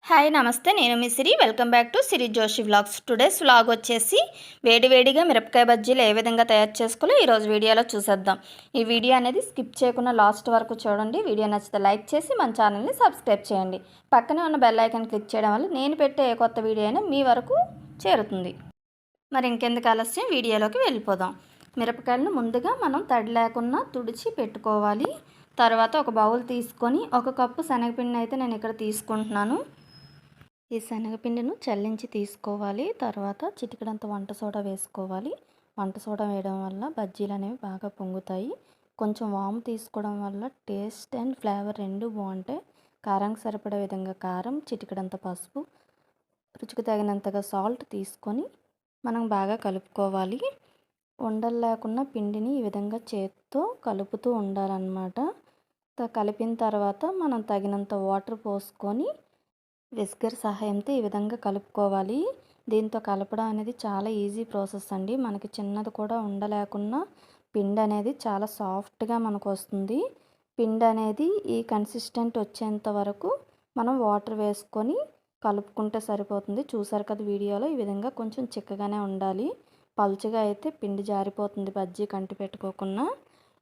Hi నమస్తే, నేను మీ Siri. Welcome back to Siri Joshi vlogs. Today's vlog వచ్చేసి వేడివేడిగా మిరపకాయ బజ్జీలు ఏ విధంగా తయారు చేసుకోవాలో ఈరోజు వీడియోలో చూసేద్దాం. ఈ వీడియో అనేది స్కిప్ చేయకుండా లాస్ట్ వరకు చూడండి. వీడియో నచ్చితే లైక్ చేసి మన ఛానల్ని సబ్స్క్రైబ్ చేయండి. పక్కనే ఉన్న బెల్ ఐకాన్ క్లిక్ చేయడం వల్ల నేను పెట్టే ఏ కొత్త వీడియో అయినా మీ వరకు చేరుతుంది. మరి ఇంకెందుకు ఆలస్యం, వీడియోలోకి వెళ్ళిపోదాం. మిరపకాయలను ముందుగా మనం తడి లేకుండా తుడిచి పెట్టుకోవాలి. తర్వాత ఒక బౌల్ తీసుకొని 1 కప్పు శనగపిండిని అయితే నేను ఇక్కడ తీసుకుంటున్నాను. ఈ శనగపిండిను చల్లించి తీసుకోవాలి. తర్వాత చిటికెడంత వంట సోడా వేసుకోవాలి. వంట సోడా వేయడం వల్ల బజ్జీలు అనేవి బాగా పొంగుతాయి. కొంచెం వాము తీసుకోవడం వల్ల టేస్ట్ అండ్ ఫ్లేవర్ రెండు బాగుంటాయి. కారానికి సరిపడే విధంగా కారం, చిటికెడంత పసుపు, రుచికి తగినంతగా సాల్ట్ తీసుకొని మనం బాగా కలుపుకోవాలి. ఉండలు లేకుండా పిండిని ఈ విధంగా చేత్తో కలుపుతూ ఉండాలన్నమాట. కలిపిన తర్వాత మనం తగినంత వాటర్ పోసుకొని విస్కర్ సహాయంతో ఈ విధంగా కలుపుకోవాలి. దీంతో కలపడం అనేది చాలా ఈజీ ప్రాసెస్ అండి. మనకి చిన్నది కూడా ఉండలేకున్నా పిండి అనేది చాలా సాఫ్ట్గా మనకు వస్తుంది. పిండి అనేది ఈ కన్సిస్టెంట్ వచ్చేంత వరకు మనం వాటర్ వేసుకొని కలుపుకుంటే సరిపోతుంది. చూసారు కదా వీడియోలో, ఈ విధంగా కొంచెం చిక్కగానే ఉండాలి. పలుచగా అయితే పిండి జారిపోతుంది బజ్జీ కంటి పెట్టుకోకుండా.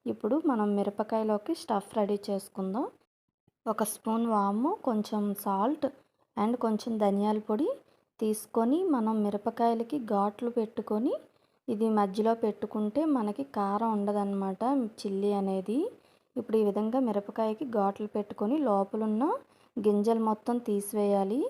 ఇప్పుడు మనం మిరపకాయలోకి స్టఫ్ రెడీ చేసుకుందాం. 1 స్పూన్ వాము, కొంచెం సాల్ట్ అండ్ కొంచెం ధనియాల పొడి తీసుకొని మనం మిరపకాయలకి ఘాట్లు పెట్టుకొని ఇది మధ్యలో పెట్టుకుంటే మనకి కారం ఉండదన్నమాట, చిల్లీ అనేది. ఇప్పుడు ఈ విధంగా మిరపకాయకి ఘాట్లు పెట్టుకొని లోపలున్న గింజలు మొత్తం తీసివేయాలి.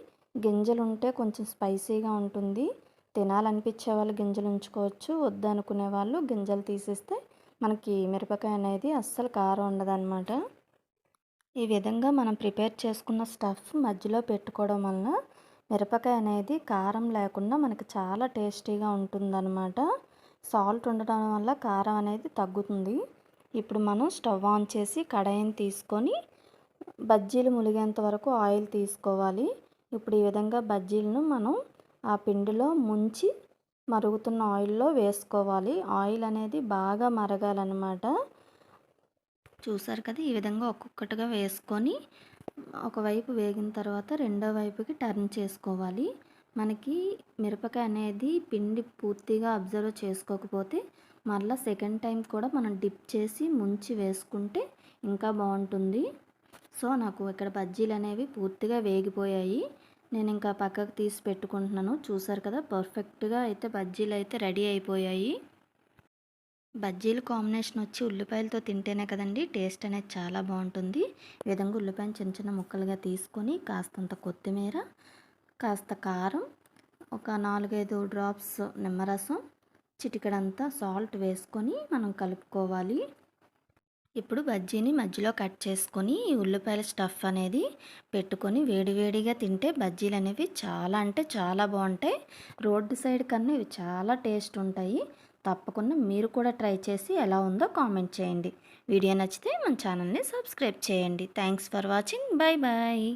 గింజలు ఉంటే కొంచెం స్పైసీగా ఉంటుంది. తినాలనిపించే వాళ్ళు గింజలు ఉంచుకోవచ్చు, వద్దనుకునే వాళ్ళు గింజలు తీసేస్తే మనకి మిరపకాయ అనేది అస్సలు కారం ఉండదన్నమాట. ఈ విధంగా మనం ప్రిపేర్ చేసుకున్న స్టఫ్ మధ్యలో పెట్టుకోవడం వలన మిరపకాయ అనేది కారం లేకుండా మనకి చాలా టేస్టీగా ఉంటుందన్నమాట. సాల్ట్ ఉండడం వల్ల కారం అనేది తగ్గుతుంది. ఇప్పుడు మనం స్టవ్ ఆన్ చేసి కడాయిని తీసుకొని బజ్జీలు ములిగేంత వరకు ఆయిల్ తీసుకోవాలి. ఇప్పుడు ఈ విధంగా బజ్జీలను మనం ఆ పిండిలో ముంచి మరుగుతున్న ఆయిల్లో వేసుకోవాలి. ఆయిల్ అనేది బాగా మరగాలన్నమాట. చూసారు కదా, ఈ విధంగా ఒక్కొక్కటిగా వేసుకొని ఒకవైపు వేగిన తర్వాత రెండో వైపుకి టర్న్ చేసుకోవాలి. మనకి మిరపకాయ అనేది పిండి పూర్తిగా అబ్జర్వ్ చేసుకోకపోతే మళ్ళీ సెకండ్ టైం కూడా మనం డిప్ చేసి ముంచి వేసుకుంటే ఇంకా బాగుంటుంది. సో నాకు ఇక్కడ బజ్జీలు అనేవి పూర్తిగా వేగిపోయాయి. నేను ఇంకా పక్కకు తీసి పెట్టుకుంటున్నాను. చూసారు కదా, పర్ఫెక్ట్గా అయితే బజ్జీలు అయితే రెడీ అయిపోయాయి. బజ్జీలు కాంబినేషన్ వచ్చి ఉల్లిపాయలతో తింటేనే కదండి టేస్ట్ అనేది చాలా బాగుంటుంది. ఈ విధంగా ఉల్లిపాయను చిన్న చిన్న ముక్కలుగా తీసుకొని కాస్తంత కొత్తిమీర, కాస్త కారం, ఒక 4-5 డ్రాప్స్ నిమ్మరసం, చిటికెడంతా సాల్ట్ వేసుకొని మనం కలుపుకోవాలి. ఇప్పుడు బజ్జీని మధ్యలో కట్ చేసుకొని ఈ ఉల్లిపాయల స్టఫ్ అనేది పెట్టుకొని వేడివేడిగా తింటే బజ్జీలు అనేవి చాలా అంటే చాలా బాగుంటాయి. రోడ్డు సైడ్ కన్నా ఇవి చాలా టేస్ట్ ఉంటాయి. తప్పకుండా మీరు కూడా ట్రై చేసి ఎలా ఉందో కామెంట్ చేయండి. వీడియో నచ్చితే మన ఛానల్ని సబ్స్క్రైబ్ చేయండి. Thanks for watching. Bye bye.